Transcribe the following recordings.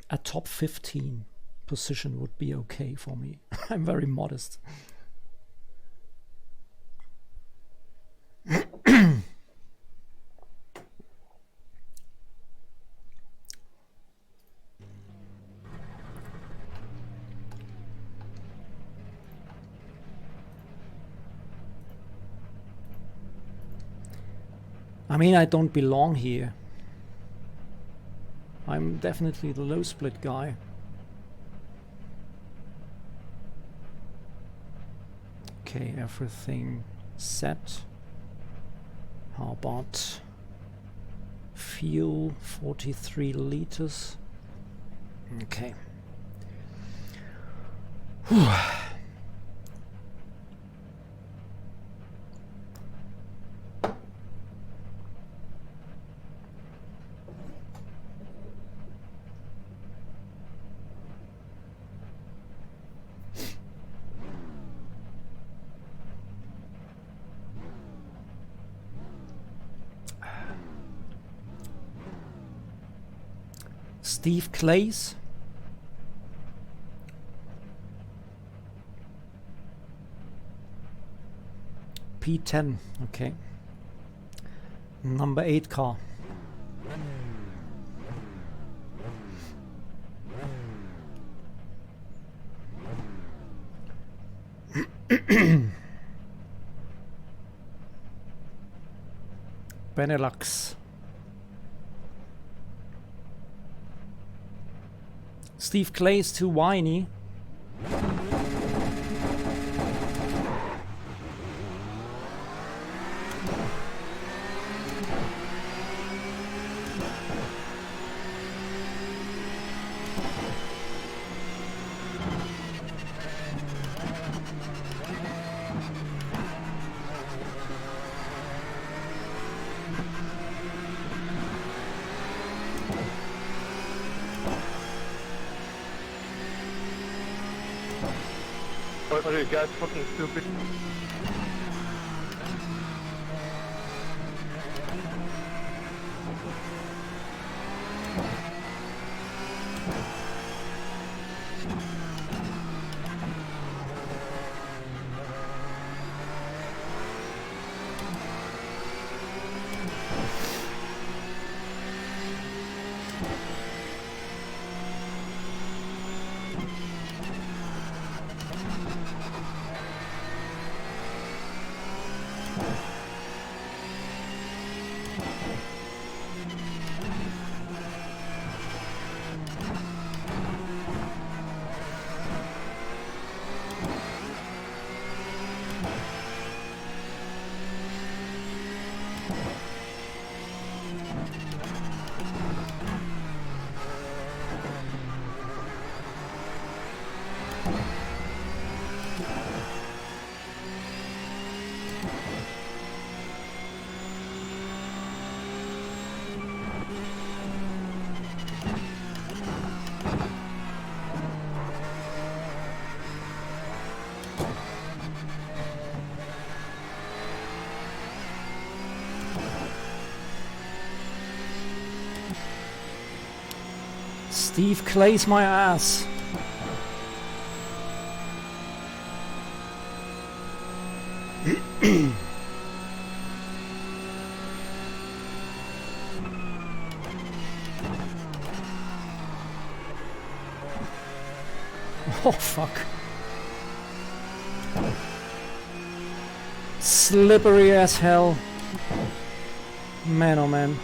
a top 15 position would be okay for me. I'm very modest. I mean, I don't belong here. I'm definitely the low split guy. Okay, everything set. How about fuel? 43 liters. Okay. Whew. Steve Clays. P10, okay. Number 8 car. Benelux. Steve Clay's too whiny. What are you guys fucking stupid? Steve Clay's my ass. Oh fuck. Slippery as hell. Man oh man.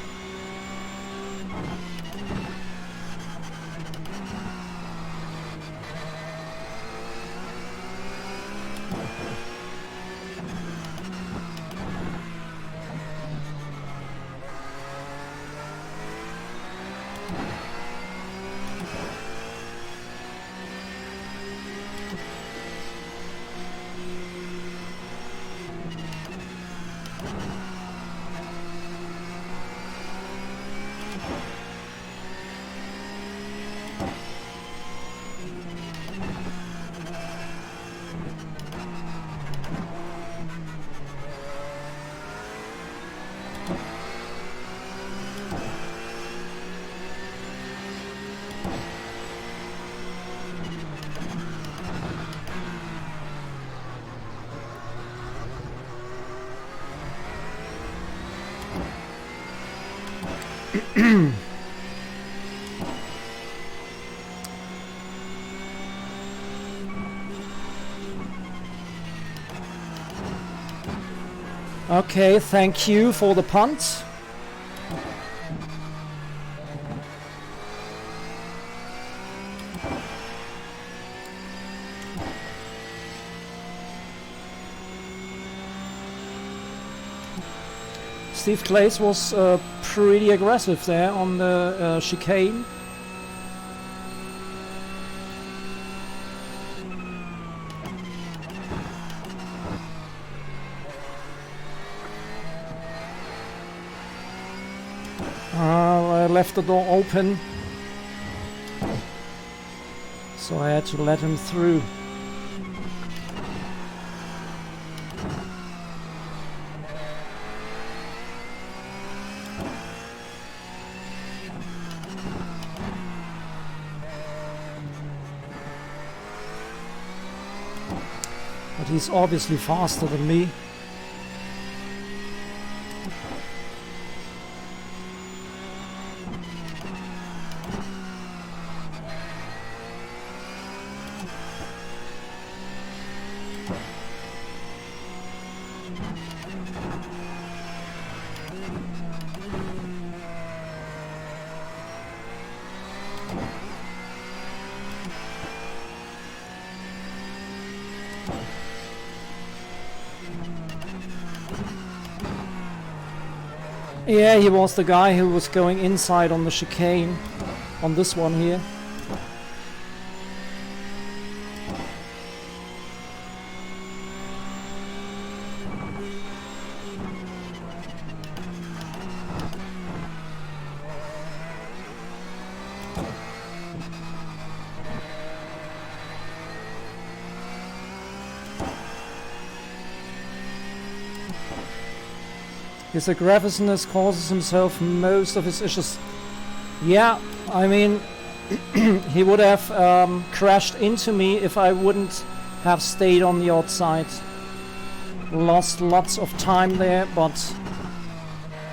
Okay, thank you for the punt. Steve Clays was pretty aggressive there on the chicane. I left the door open, so I had to let him through. But he's obviously faster than me. Yeah, he was the guy who was going inside on the chicane, on this one here. His aggressiveness causes himself most of his issues. Yeah, I mean, he would have crashed into me if I wouldn't have stayed on the outside. Lost lots of time there, but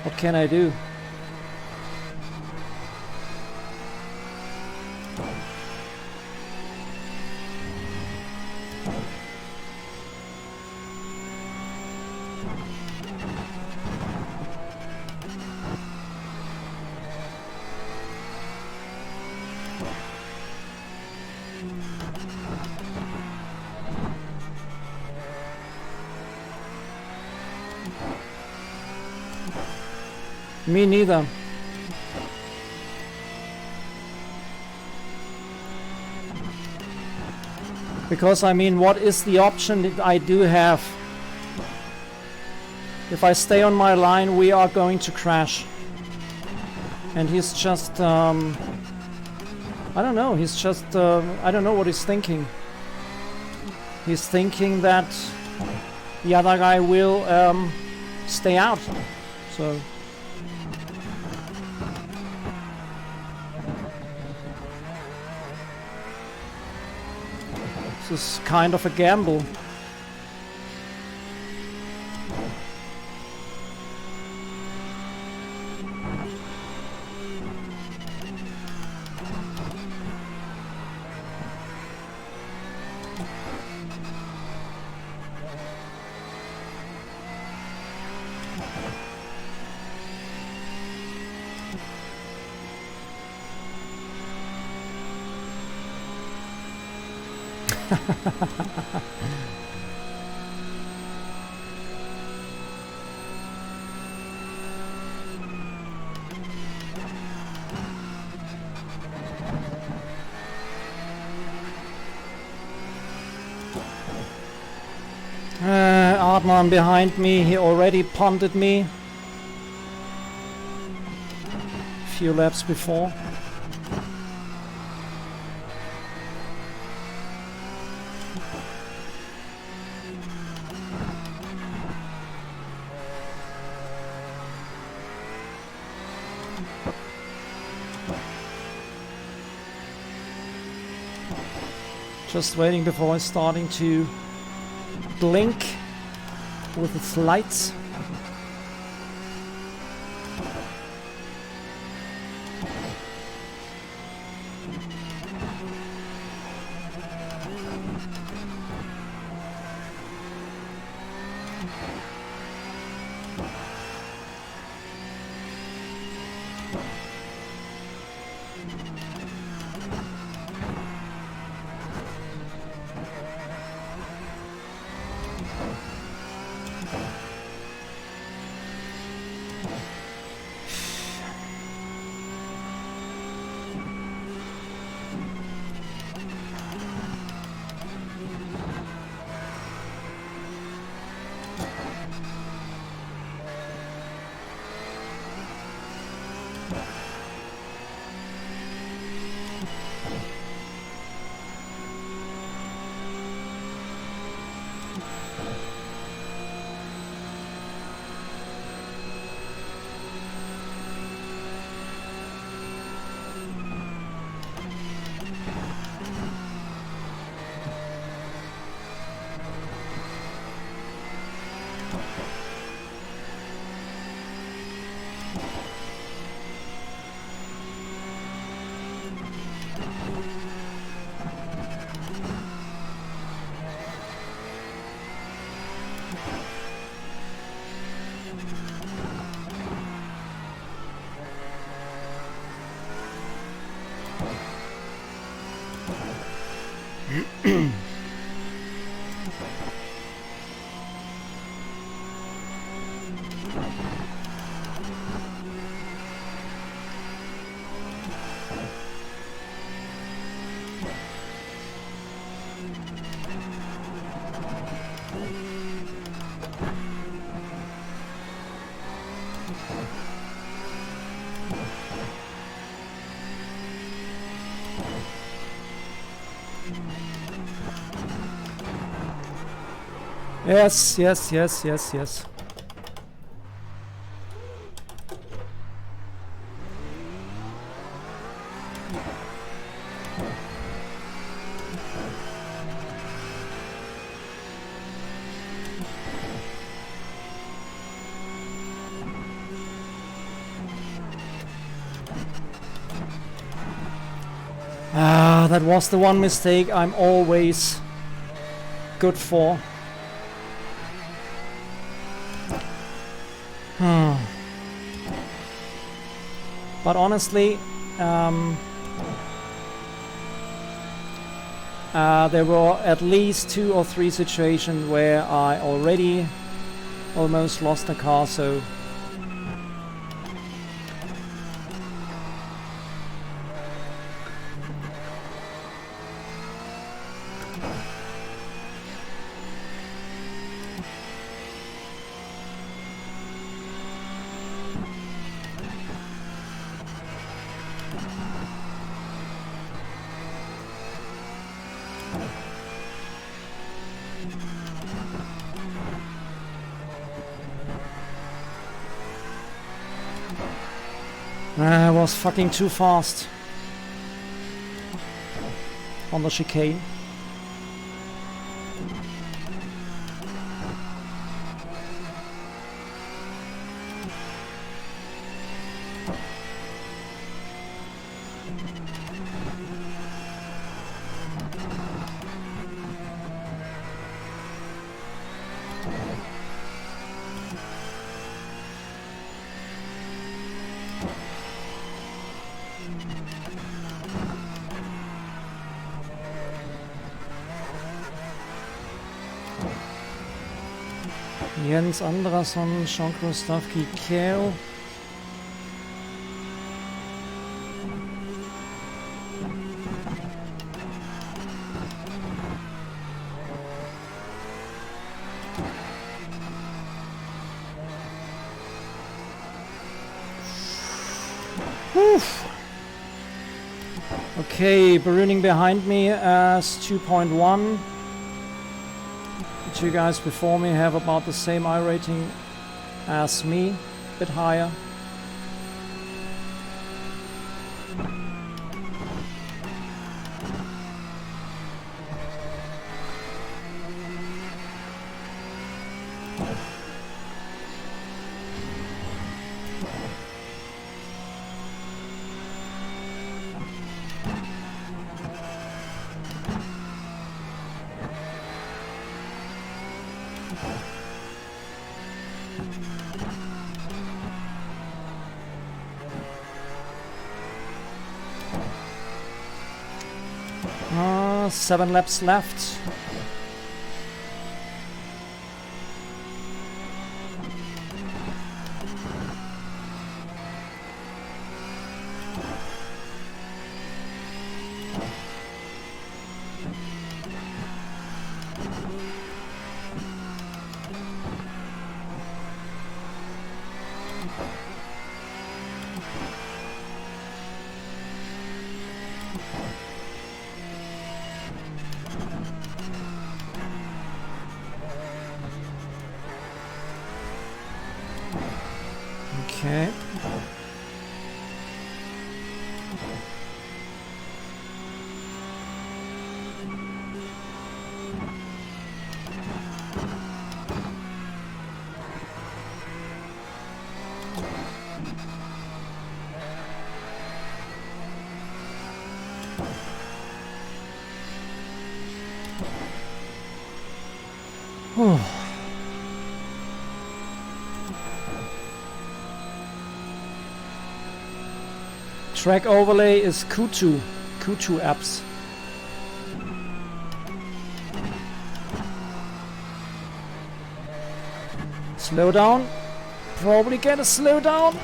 what can I do? Me neither. Because I mean, what is the option that I do have? If I stay on my line, we are going to crash. And he's just, I don't know, he's just, I don't know what he's thinking. He's thinking that the other guy will stay out. So. This is kind of a gamble. R9 behind me, he already punted me a few laps before. Just waiting before it's starting to blink with its lights. Yes, yes, yes, yes, yes. Ah, that was the one mistake I'm always good for. But honestly, there were at least 2 or 3 situations where I already almost lost the car, so I was fucking too fast on the chicane. Jens Andrason, Jean-Claude Stavky, Kale. Okay, ballooning behind me as 2.1. The 2 guys before me have about the same I rating as me, a bit higher. 7 laps left. Okay. Whew. Track overlay is Q2 apps. Slow down. Probably get a slow down.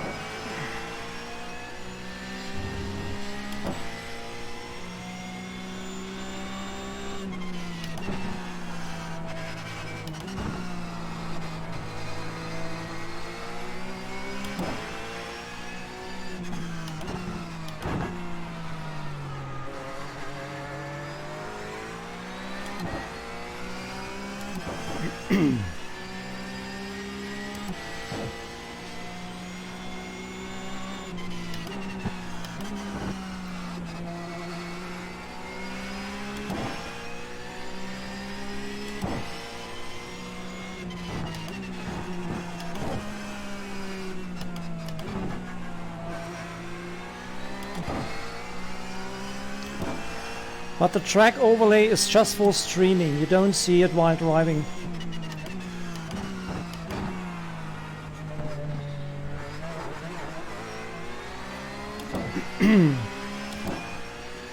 But the track overlay is just for streaming, you don't see it while driving.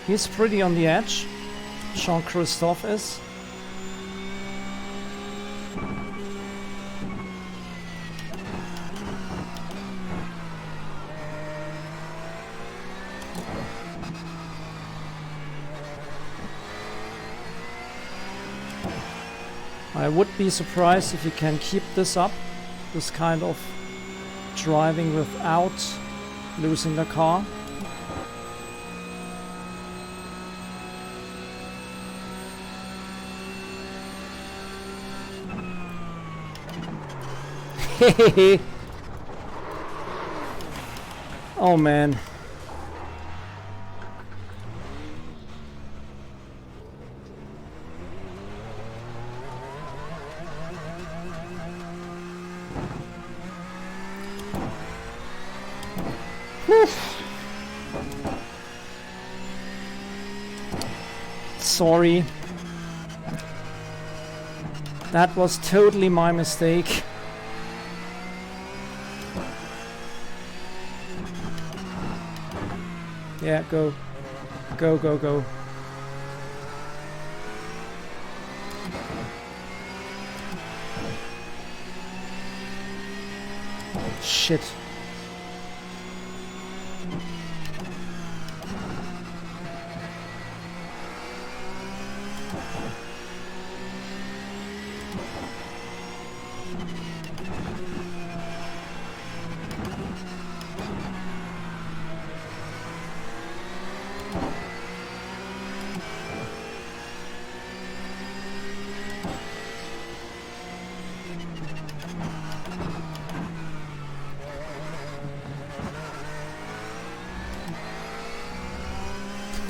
He's pretty on the edge, Jean-Christophe is. I would be surprised if you can keep this up, this kind of driving without losing the car. Oh man. Sorry. That was totally my mistake. Yeah, go. Go, go, go. Shit.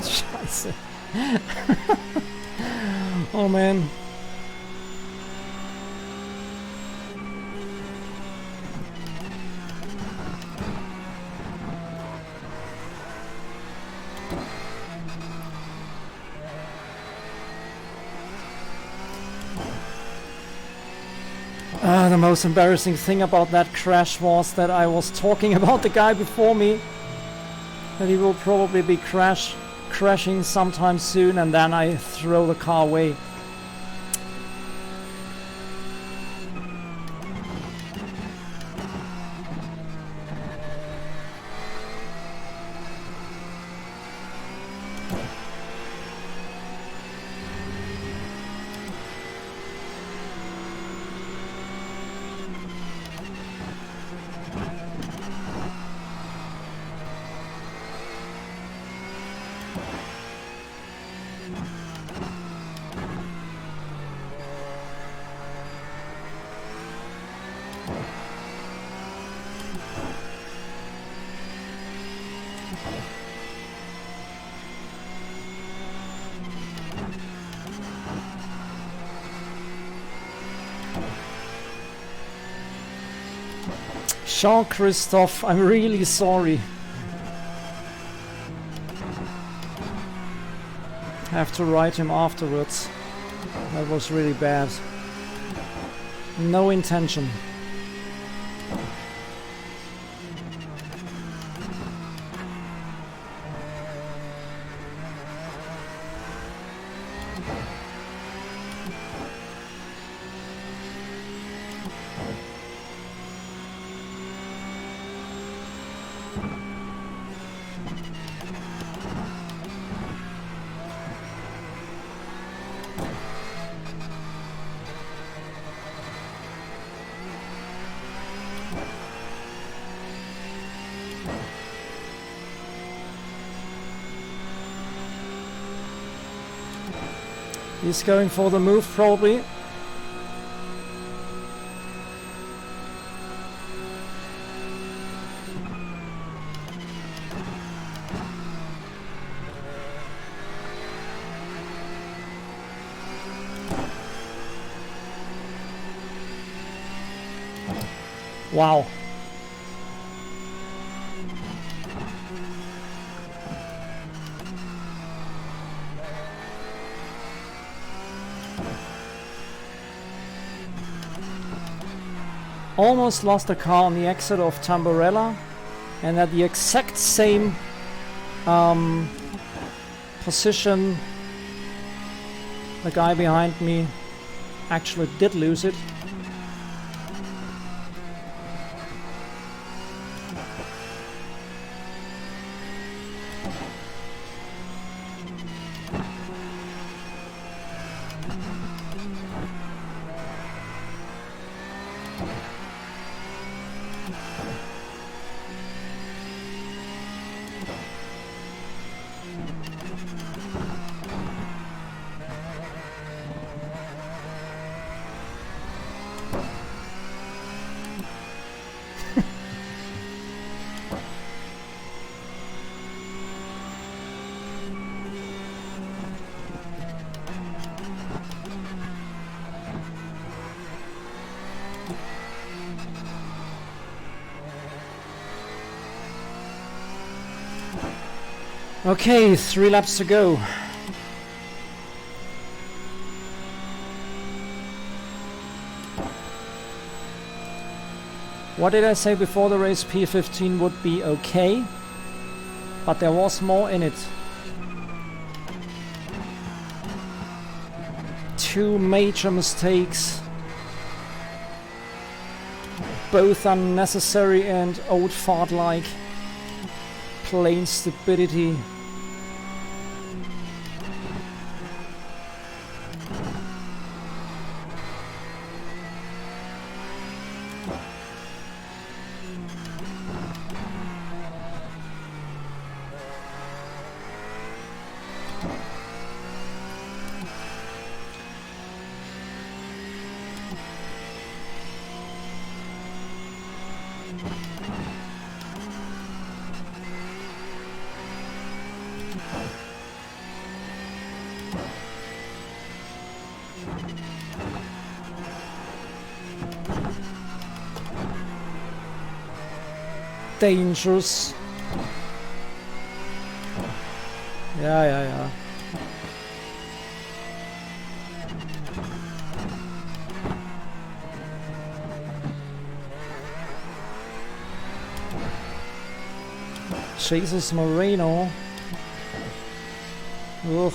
Scheiße. Oh man. The most embarrassing thing about that crash was that I was talking about the guy before me, that he will probably be crashing sometime soon, and then I throw the car away. Jean-Christophe, I'm really sorry. Have to write him afterwards. That was really bad. No intention. He's going for the move, probably. Wow. Almost lost the car on the exit of Tamburella, and at the exact same position the guy behind me actually did lose it. Okay, 3 laps to go. What did I say before the race? P15 would be okay, but there was more in it. 2 major mistakes, both unnecessary and old fart-like. Plain stupidity. Dangerous. Yeah. Jesus Moreno. Ugh.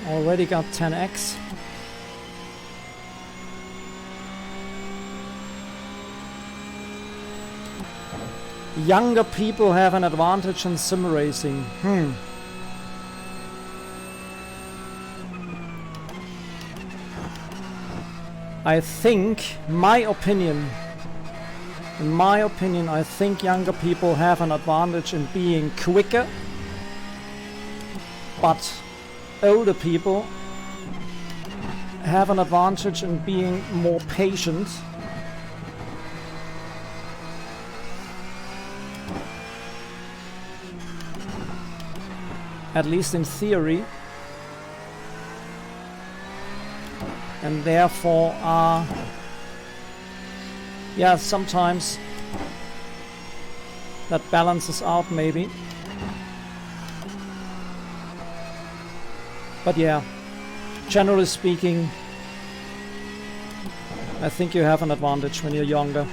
Already got 10x. Younger people have an advantage in sim racing. I think, in my opinion, I think younger people have an advantage in being quicker, but older people have an advantage in being more patient. At least in theory. And therefore are, yeah, sometimes that balances out maybe. But yeah, generally speaking, I think you have an advantage when you're younger.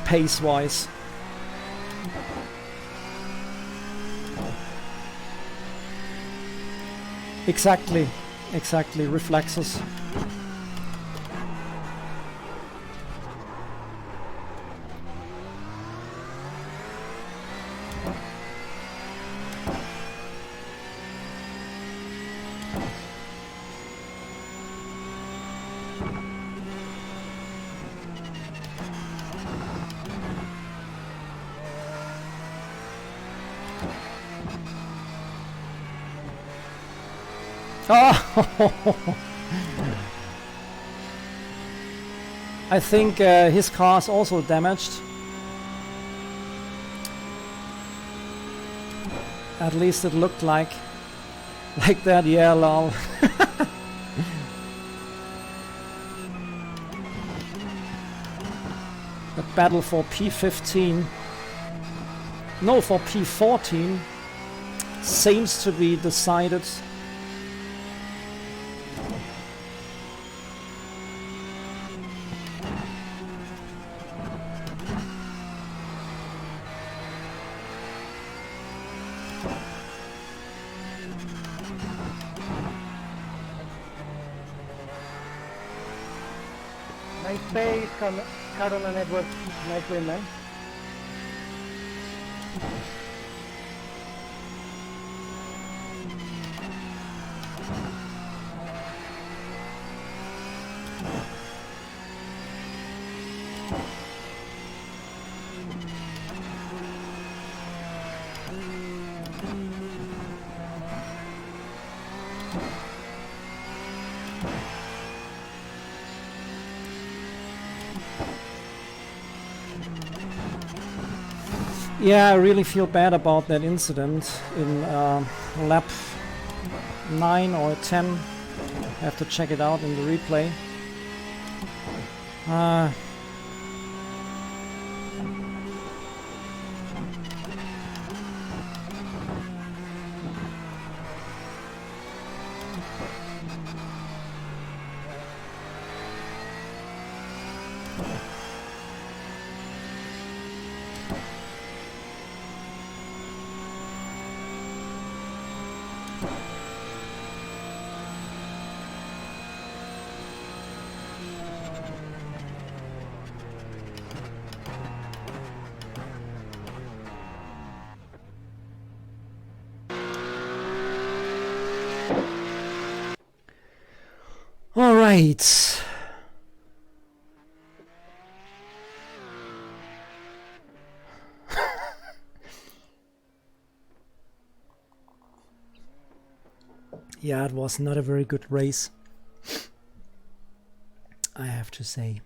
Pace-wise. Exactly, reflexes. Oh! I think his car's also damaged. At least it looked like that, yeah, lol. The battle for P15, no, for P14 seems to be decided. Nice play, Carolina Network. Nice play, man. Yeah, I really feel bad about that incident in lap 9 or 10. I have to check it out in the replay. All right. Yeah, it was not a very good race, I have to say.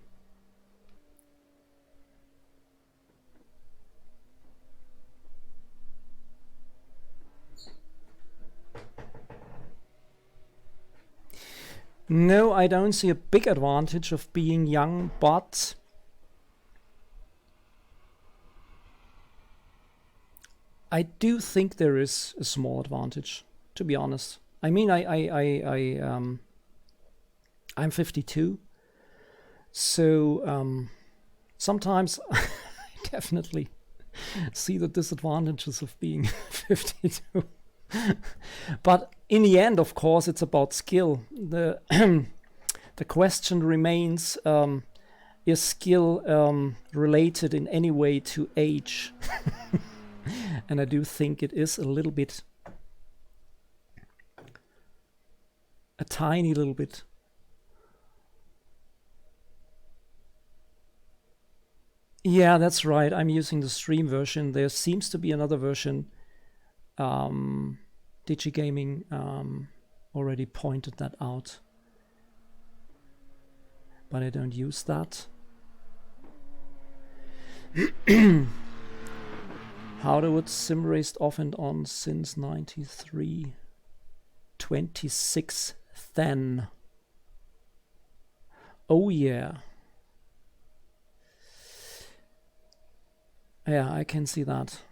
No, I don't see a big advantage of being young, but I do think there is a small advantage, to be honest. I mean, I'm 52, so sometimes I definitely see the disadvantages of being 52. But in the end, of course, it's about skill. The the question remains, is skill related in any way to age? And I do think it is a little bit, a tiny little bit. Yeah, that's right. I'm using the stream version. There seems to be another version. DigiGaming already pointed that out, but I don't use that. How to would sim raced off and on since 93. 26 then. Oh yeah. Yeah, I can see that.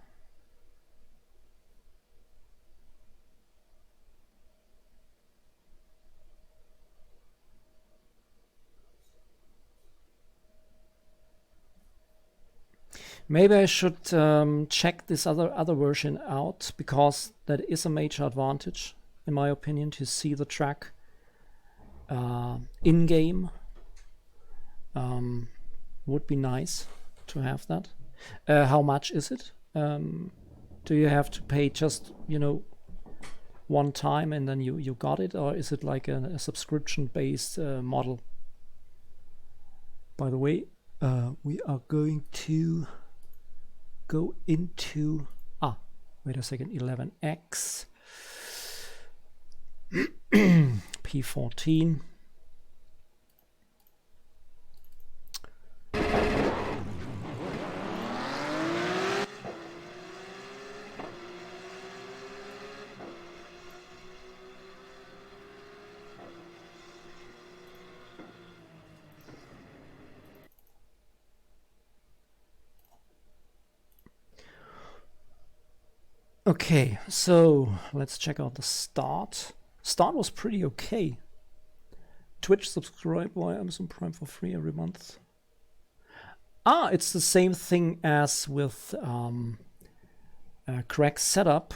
Maybe I should check this other version out, because that is a major advantage, in my opinion, to see the track in game. Would be nice to have that. How much is it? Do you have to pay just, you know, one time and then you got it, or is it like a subscription-based model? By the way, we are going to go into wait a second, 11x P14. Okay, so let's check out the start. Start was pretty okay. Twitch subscribe via Amazon Prime for free every month. It's the same thing as with Crack Setup.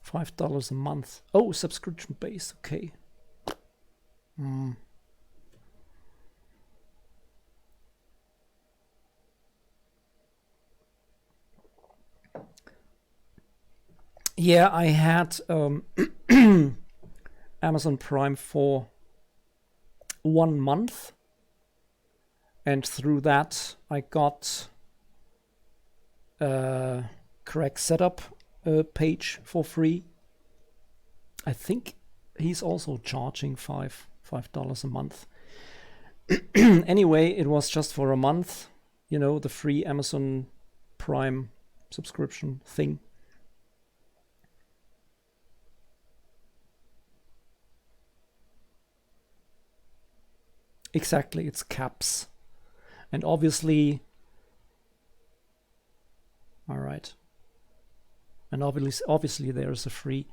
$5 a month. Oh, subscription based. Okay. Yeah, I had Amazon Prime for 1 month, and through that I got Correct Setup page for free. I think he's also charging $5 a month. Anyway, it was just for a month, you know, the free Amazon Prime subscription thing. Exactly, it's caps. And obviously, all right. And obviously there is a free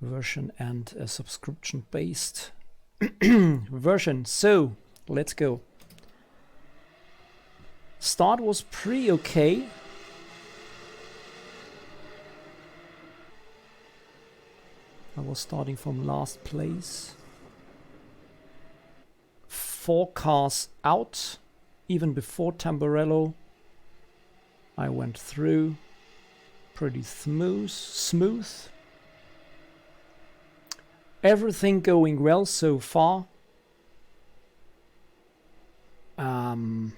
version and a subscription-based version. So let's go. Start was pretty okay. I was starting from last place. 4 cars out, even before Tamburello. I went through pretty smooth. Everything going well so far. And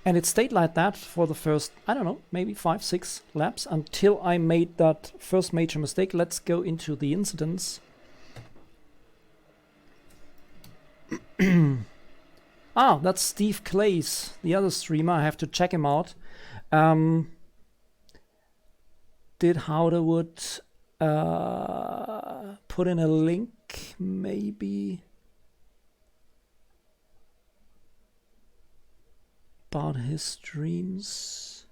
it stayed like that for the first, I don't know, maybe 5-6 laps until I made that first major mistake. Let's go into the incidents. That's Steve Clays, the other streamer. I have to check him out. Did Howderwood put in a link, maybe? about his streams.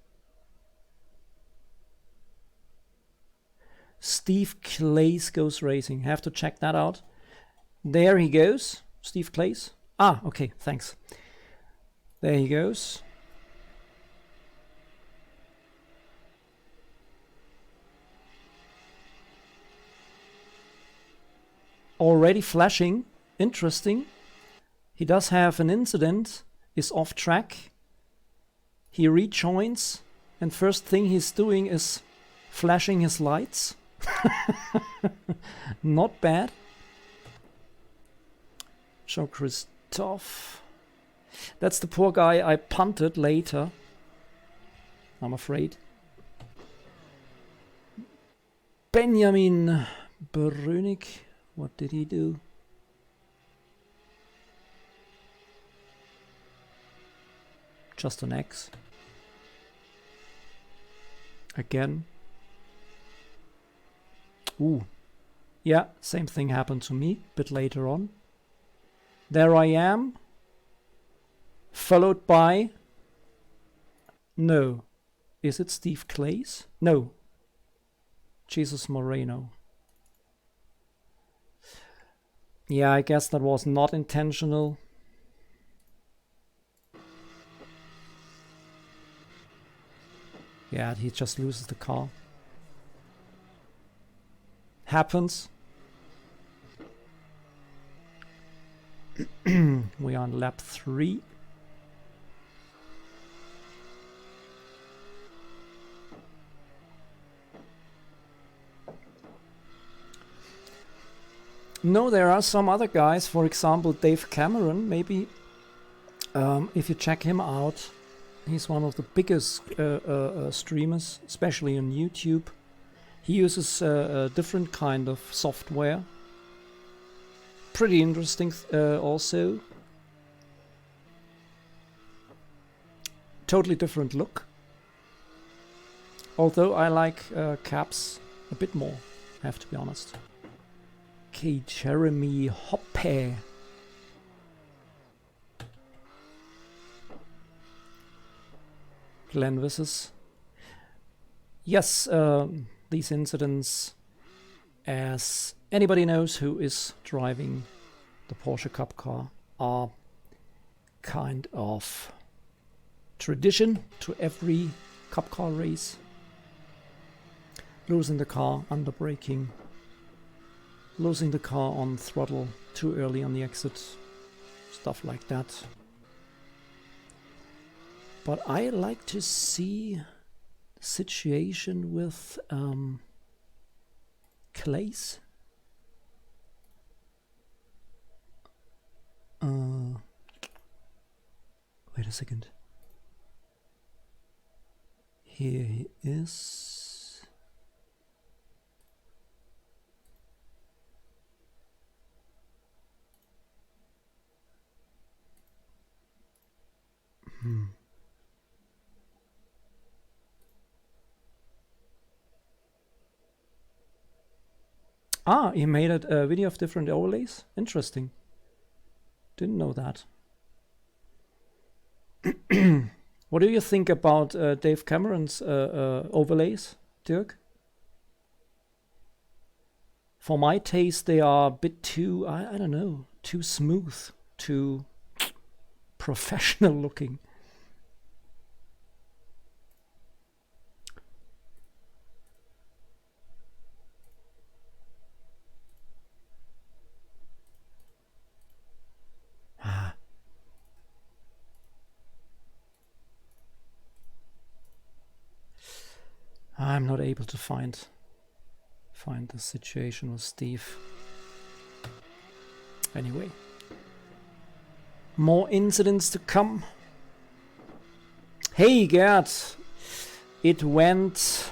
Steve Clays goes racing. Have to check that out. There he goes. Steve Clays. Ah, okay, thanks. There he goes. Already flashing. Interesting. He does have an incident. Is off track. He rejoins. And first thing he's doing is flashing his lights. Not bad. Jean-Christophe. That's the poor guy I punted later, I'm afraid. Benjamin Brünig. What did he do? Just an X. Again. Ooh. Yeah, same thing happened to me a bit later on. There I am. Followed by... No. Is it Steve Clays? No. Jesus Moreno. Yeah, I guess that was not intentional. Yeah, he just loses the car. Happens. We are on lap 3. No, there are some other guys, for example Dave Cameron, maybe if you check him out, he's one of the biggest streamers, especially on YouTube. He uses a different kind of software. Pretty interesting also. Totally different look. Although I like caps a bit more, I have to be honest. Okay, Jeremy Hoppe. Glenn vs. Yes, these incidents, as anybody knows who is driving the Porsche Cup car, are kind of tradition to every Cup car race. Losing the car, under braking, losing the car on throttle too early on the exit, stuff like that. But I like to see the situation with Clays. Wait a second. Here he is. Ah, he made a video of different overlays. Interesting. Didn't know that. What do you think about Dave Cameron's overlays, Dirk? For my taste, they are a bit too, I don't know, too smooth, too professional looking. I'm not able to find the situation with Steve. Anyway, more incidents to come. Hey Gerd, it went.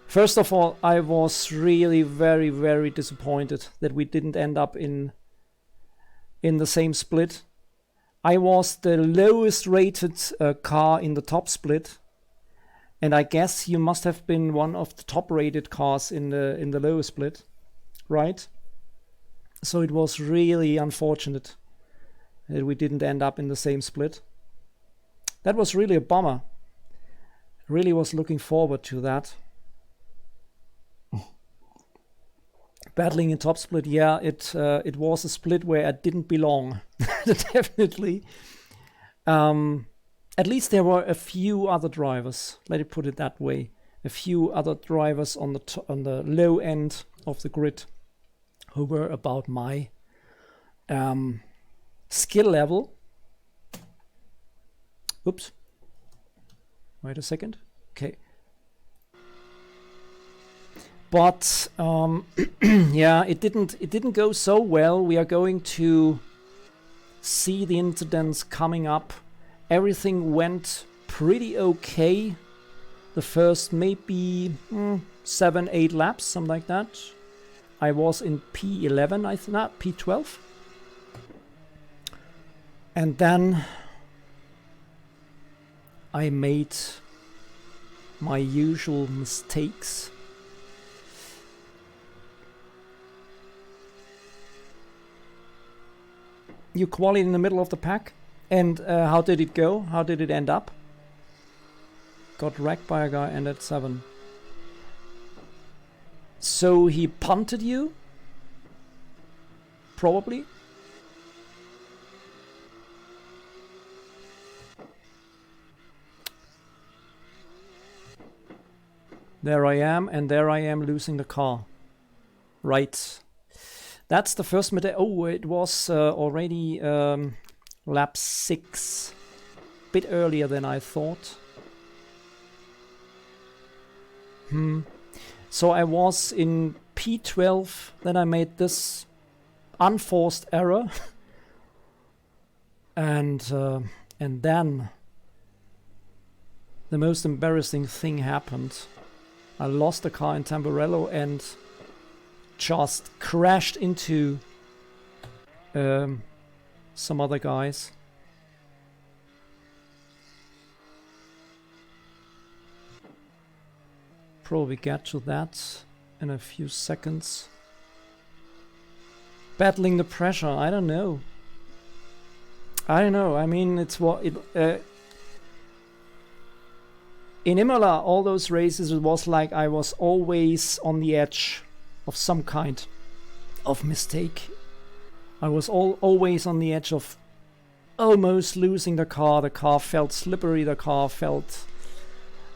First of all, I was really very, very disappointed that we didn't end up in the same split. I was the lowest rated car in the top split. And I guess you must have been one of the top rated cars in the lower split, right? So it was really unfortunate that we didn't end up in the same split. That was really a bummer. Really was looking forward to that. Battling in top split, yeah, it was a split where I didn't belong. Definitely. At least there were a few other drivers. Let me put it that way. A few other drivers on the low end of the grid who were about my skill level. Oops. Wait a second. Okay. But yeah, it didn't go so well. We are going to see the incidents coming up. Everything went pretty okay. The first maybe 7-8 laps, something like that. I was in P11, I think, not P12. And then I made my usual mistakes. You qualified in the middle of the pack, and how did it go? How did it end up? Got wrecked by a guy and at 7. So he punted you? Probably. There I am, and there I am losing the car. Right. That's the first mistake. Oh, it was already lap 6. Bit earlier than I thought. So I was in P12, then I made this unforced error. and then the most embarrassing thing happened. I lost the car in Tamburello and just crashed into some other guys. Probably get to that in a few seconds. Battling the pressure, I don't know. I mean, it's what it. In Imola, all those races, it was like I was always on the edge of some kind of mistake. I was always on the edge of almost losing the car. The car felt slippery. The car felt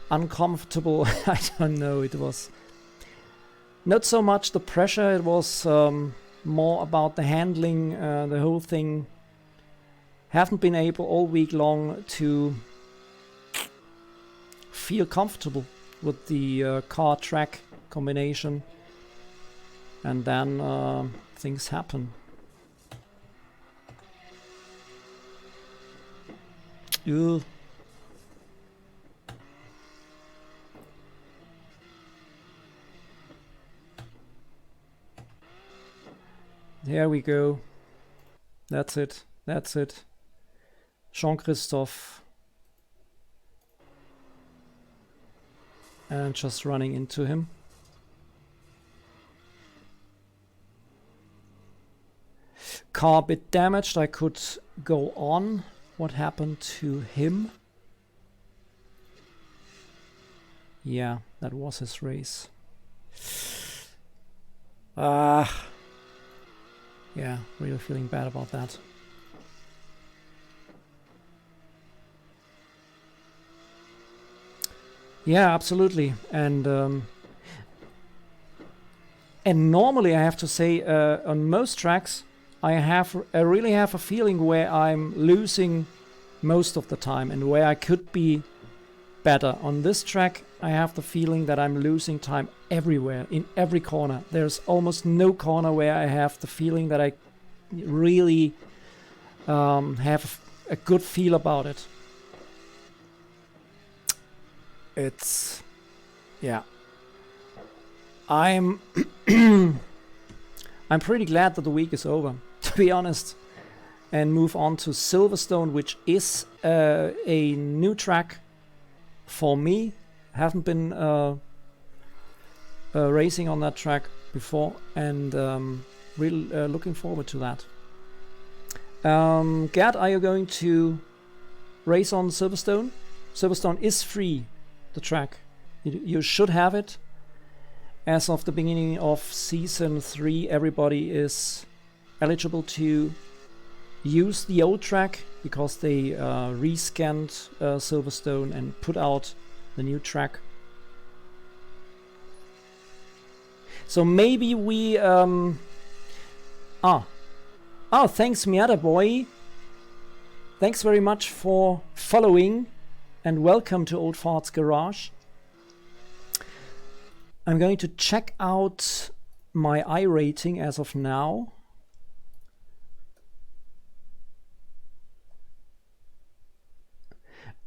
uncomfortable. I don't know. It was not so much the pressure. It was more about the handling. The whole thing. Haven't been able all week long to feel comfortable with the car track combination. And then things happen. Ugh. There we go. That's it. That's it. Jean-Christophe. And just running into him. Car a bit damaged. I could go on. What happened to him? Yeah, that was his race. Yeah, really feeling bad about that. Yeah, absolutely. And normally I have to say on most tracks I really have a feeling where I'm losing most of the time and where I could be better. On this track I have the feeling that I'm losing time everywhere, in every corner. There's almost no corner where I have the feeling that I really have a good feel about it. It's, yeah. I'm pretty glad that the week is over, to be honest, and move on to Silverstone, which is a new track for me. Haven't been racing on that track before, and really looking forward to that. Gerd, are you going to race on Silverstone? Silverstone is free, the track. You should have it. As of the beginning of Season 3, everybody is eligible to use the old track because they rescanned Silverstone and put out the new track. So maybe we... thanks Miata boy. Thanks very much for following and welcome to Old Fart's Garage. I'm going to check out my iRating as of now.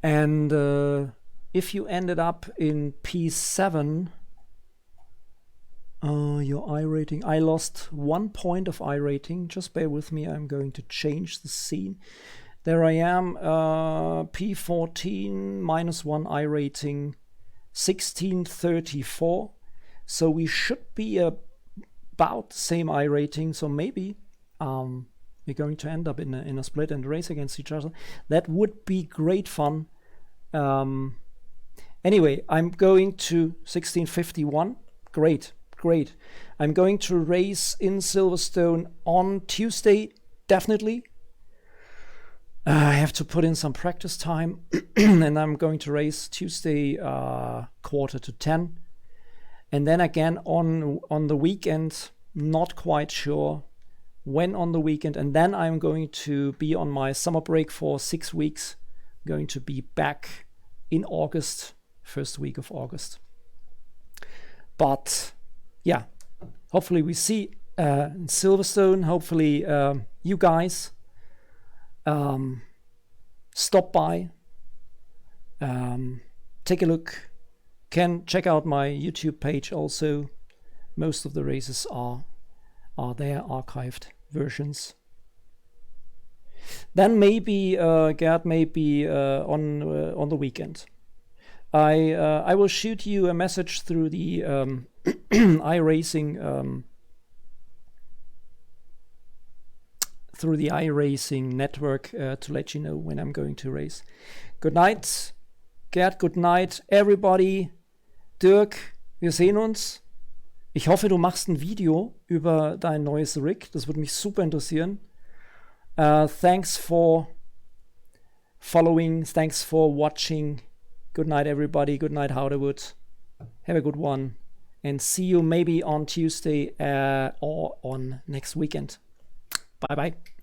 And if you ended up in P7, your iRating, I lost 1 point of iRating. Just bear with me, I'm going to change the scene. There I am, P14, -1 iRating, 1634. So we should be about the same iRating. So maybe we're going to end up in a split and race against each other. That would be great fun. Anyway, I'm going to 1651. Great. I'm going to race in Silverstone on Tuesday, definitely. I have to put in some practice time, and I'm going to race Tuesday 9:45. And then again on the weekend, not quite sure when on the weekend. And then I'm going to be on my summer break for 6 weeks. I'm going to be back in August, first week of August. But yeah, hopefully we see in Silverstone. Hopefully you guys stop by, take a look. Can check out my YouTube page also. Most of the races are there, archived versions. Then maybe Gerd, maybe on the weekend. I will shoot you a message through the iRacing network to let you know when I'm going to race. Good night, Gerd. Good night, everybody. Dirk, wir sehen uns. Ich hoffe, du machst ein Video über dein neues Rig. Das würde mich super interessieren. Thanks for following. Thanks for watching. Good night, everybody. Good night, Howderwood. Have a good one. And see you maybe on Tuesday or on next weekend. Bye-bye.